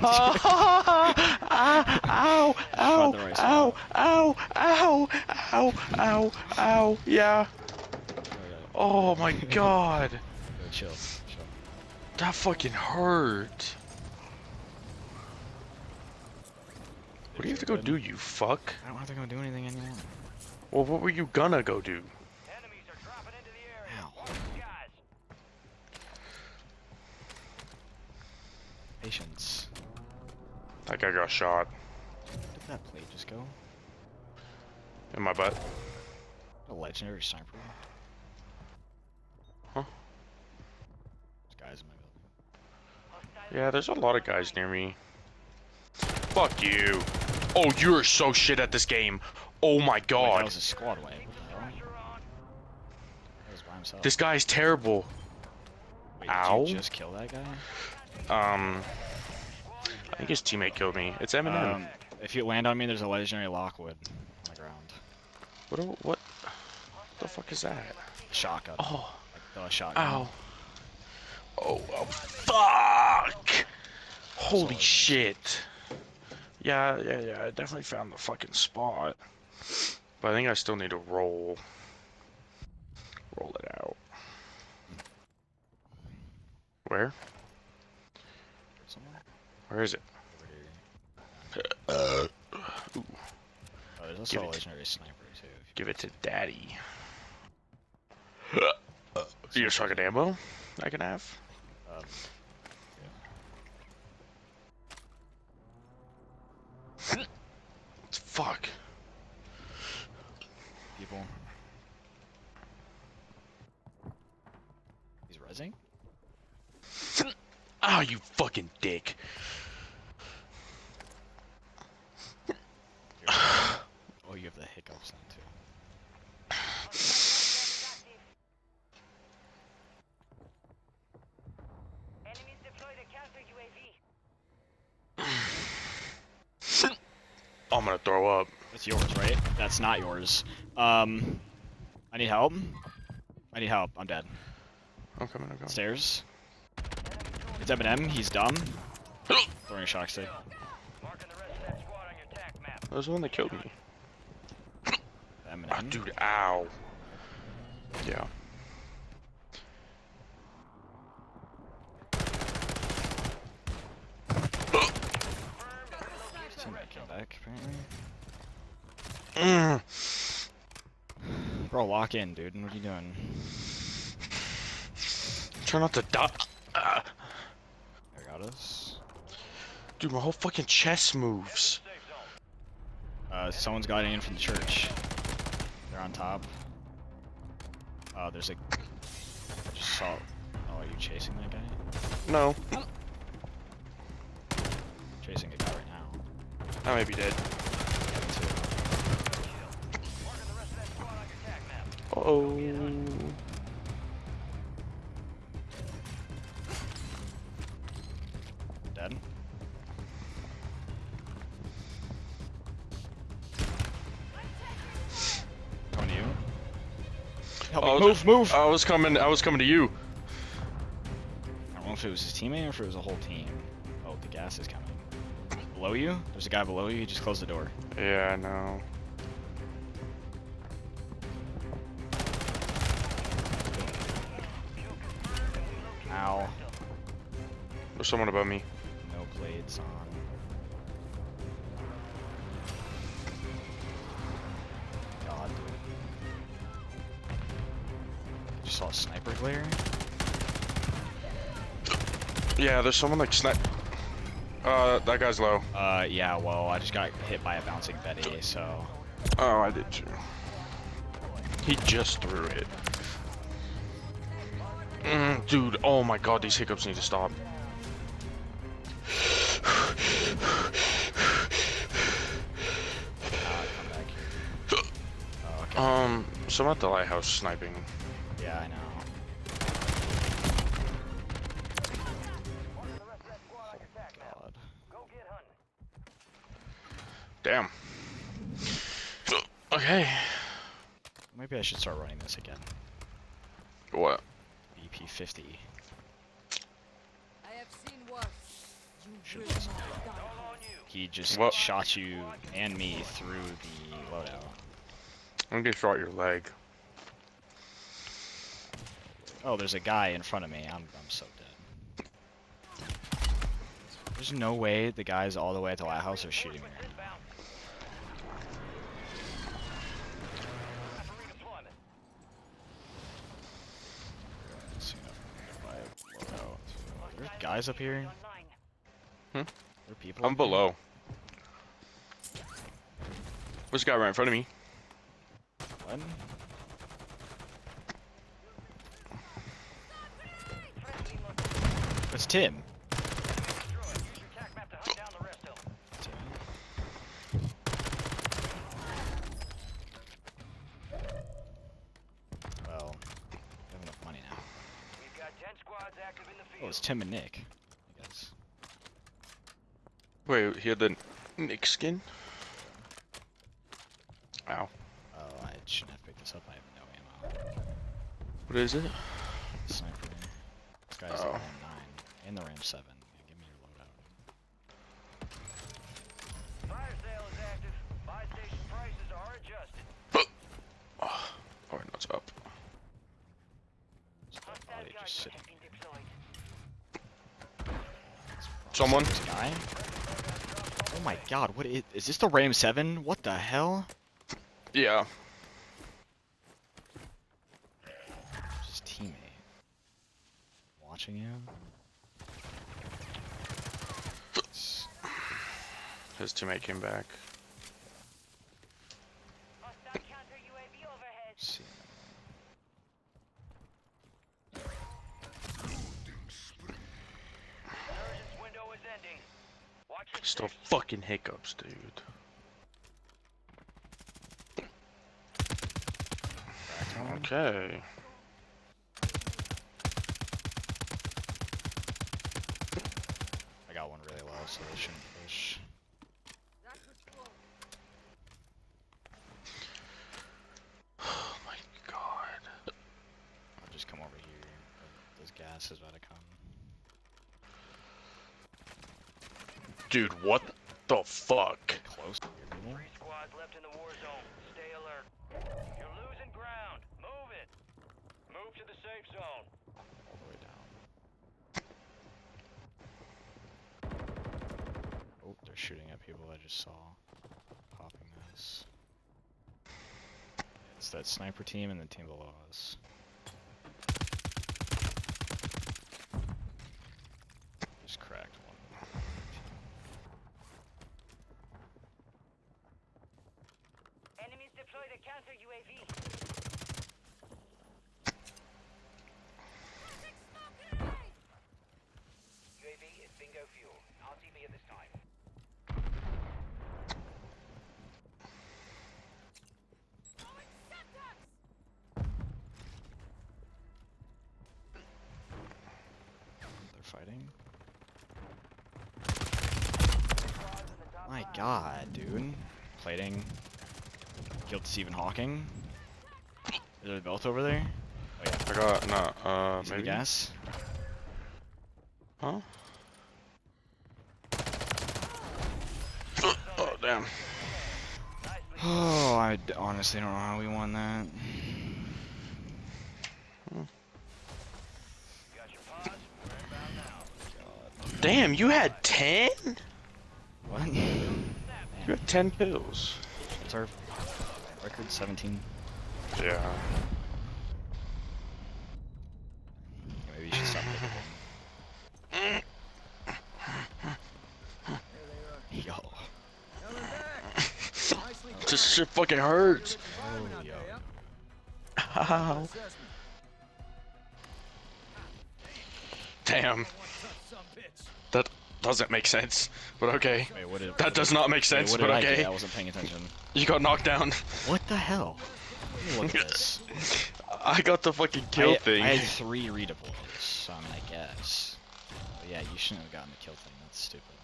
Ow! Shot Ow! the right Ow! spot. Ow! Ow! Ow! Ow! Ow! Yeah. Oh my god. Yo, chill. Chill. That fucking hurt. What do you have to go do, you fuck? I don't have to go do anything anymore. Well, what were you gonna go do? Enemies are dropping into the area. Ow. Watch the skies. Patience. That guy got shot Where did that plate just go? in my butt. A legendary sniper. Huh? There's guys in my building. Yeah, there's a lot of guys near me. Fuck you. Oh, you're so shit at this game. Oh my Wait, god. that was a squad wave. What the hell? That was by himself. This guy's terrible. Wait, Ow. did you just kill that guy? I think his teammate killed me. It's Eminem. If you land on me, there's a legendary Lockwood on the ground. What the fuck is that? Shotgun. Oh. Like the shotgun. Ow. Oh, fuck! Holy shit. Yeah, I definitely found the fucking spot. But I think I still need to roll it out. Where? Someone? Where is it? Over here. Ooh. Oh, there's also a legendary sniper too. Give it to daddy. Do you have shotgun ammo I can have? Yeah. Fuck. People. He's rezzing? Ah, you fucking dick. Oh, you have the hiccups then too. Enemies deployed a counter UAV. I'm gonna throw up. That's yours, right? That's not yours. I need help. I need help. I'm dead. I'm coming. Stairs. It's Eminem. He's dumb. Throwing a shock stick. Marking the rest of that squad on your attack map. That was the one that killed me. Eminem. Ah, dude, ow. Yeah. Teammate came back, apparently. Mm. Bro, lock in, dude. What are you doing? Try not to die. There got us. Dude, my whole fucking chest moves. Someone's got in from the church. They're on top. There's a... I just saw... Oh, are you chasing that guy? No. Chasing a guy right now. I may be dead. Yeah, me too. Marking the rest of that squad on your attack map. Uh-oh. Dead? Coming to you. Help me. Move! I was coming to you. I don't know if it was his teammate or if it was a whole team. Oh, the gas is coming. Below you? There's a guy below you. Just close the door. Yeah, I know. Ow. There's someone above me. No blades on. God, dude. I just saw a sniper glare. Yeah, there's someone like snipe. That guy's low. Yeah, well, I just got hit by a bouncing Betty, so... Oh, I did too. He just threw it. Dude, oh my god, these hiccups need to stop. Come back here. Oh, okay. Someone at the lighthouse sniping. Yeah, I know. God. Go get hunting. Damn. Okay. Maybe I should start running this again. What? BP50. I have seen worse. You Should just he just What? shot you and me through the loadout. I'm gonna shot your leg. Oh, there's a guy in front of me. I'm so dead. There's no way the guys all the way at the lighthouse are shooting me right now. Let's see if I can buy a loadout. There's guys up here. Hmm? There are people. I'm up here? below. There's a guy right in front of me. What? It's Tim. Tim. Well, I have enough money now. Oh, it's Tim and Nick, I guess. Wait, he had the Nick skin? Ow. Oh, I shouldn't have picked this up. I have no ammo. What is it? Sniper. This guy's Oh. the Ram 9 and the Ram 7. Yeah, give me your loadout. Fire sale is active. Buy station prices are adjusted. Oh, alright, that's up. There's a dead body just sitting here. Someone? There's a guy? Oh my god, what is this the Ram 7? What the hell? Yeah. His teammate. Watching him? His teammate came back. See. Still fucking hiccups, dude. Okay. I got one really low, so they shouldn't push. Oh my god. I'll just come over here. This gas is about to come. Dude, what the fuck? Close to here, people. 3 squads left in the war zone. Stay alert. You're losing ground. Move it. Move to the safe zone. All the way down. Oh, they're shooting at people I just saw. Popping this. It's that sniper team and the team below us. Just cracked one. Enemies deploy the counter UAV. UAV is bingo fuel. RTV at this time. They're fighting. My god, dude. Plating. Killed Stephen Hawking. Are they both over there? Oh yeah. I got, nah, He's in maybe? gas. Huh? Oh, damn. Oh, I honestly don't know how we won that. Got your pause. We're inbound now. God. Damn, you had 10? What? You had 10 kills. What's our record? 17? Yeah. Yeah, maybe you should stop hitting. Yo. This shit fucking hurts. Oh, yo. Ow. Damn. That doesn't make sense, but okay. Wait, what did, That does not make sense, what but did I okay. do? I wasn't paying attention. You got knocked down. What the hell? Let me look at this. I got the fucking kill thing. I had 3 redeploys, so I mean, I guess. But yeah, you shouldn't have gotten the kill thing. That's stupid.